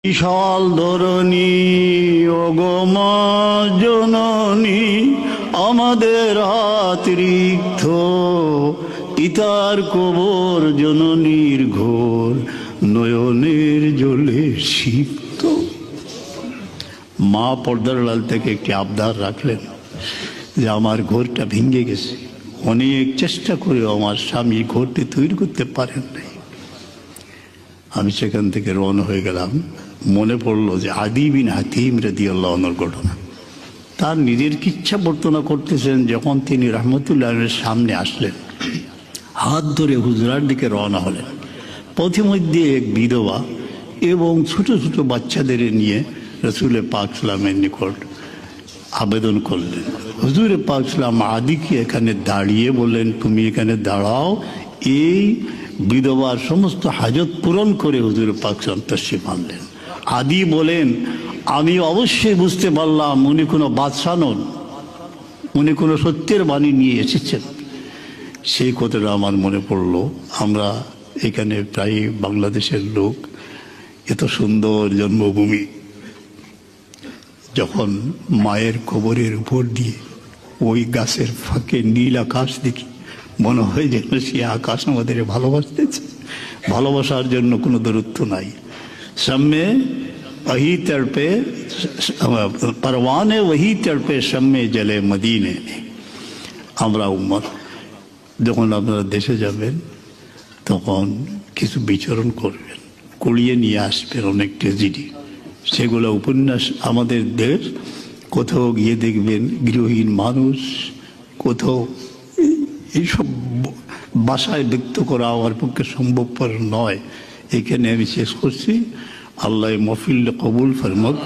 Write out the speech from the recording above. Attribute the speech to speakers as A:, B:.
A: বিশাল ধরণী ওগমা জননী আমাদের হাত রিক্ত পিতার কবর জননীর ঘোর নয়নের জলে সিক্ত। মা পর্দার আড়াল থেকে একটি আবদার রাখলেন যে আমার ঘরটা ভেঙে গেছে, অনেক চেষ্টা করে আমার স্বামী ঘরটি তৈরি করতে পারেন নাই। আমি সেখান থেকে রওনা হয়ে গেলাম। মনে পড়লো যে আদি বিন হাতিম রাদিয়াল্লাহু আনহুর ঘটনা। তার নিজের ইচ্ছা বর্ণনা করতেছেন, যখন তিনি রহমতুল্লাহের সামনে আসলেন, হাত ধরে হুজরার দিকে রওনা হলেন। পথিমধ্যে এক বিধবা এবং ছোট ছোট বাচ্চাদের নিয়ে রসুলের পাক সাল্লামের নিকট আবেদন করলেন। হুজুরে পাক সাল্লাম আদিকে এখানে দাঁড়িয়ে বললেন, তুমি এখানে দাঁড়াও। এই বিধবার সমস্ত হাজত পূরণ করে হুজুর পাক সাল্লাম তশরিফ আনলেন। আদি বলেন, আমি অবশ্যই বুঝতে পারলাম উনি কোনো বাদশা নন, উনি কোনো সত্যের বাণী নিয়ে এসেছেন। সেই কথাটা আমার মনে পড়লো। আমরা এখানে প্রায় বাংলাদেশের লোক, এত সুন্দর জন্মভূমি, যখন মায়ের কবরের উপর দিয়ে ওই গাছের ফাঁকে নীল আকাশ দেখি, মনে হয় যেন সে আকাশ আমাদের ভালোবাসতেছে। ভালোবাসার জন্য কোনো দূরত্ব নাই। সামনে वही तड़पे परवाने, वही तड़पे शम्मे जले मदीने। আমরা উম্মত যখন আপনারা দেশে যাবেন তখন কিছু বিচরণ করবেন, কুড়িয়ে নিয়ে আসবেন অনেক ট্রেজেডি। সেগুলো উপন্যাস আমাদের দেশ, কোথাও গিয়ে দেখবেন গৃহহীন মানুষ, কোথাও এইসব বাসায় ব্যক্ত করা আমার পক্ষে সম্ভবপর নয়। এখানে আমি শেষ করছি। আল্লাহ মফিল কবুল ফরমাক।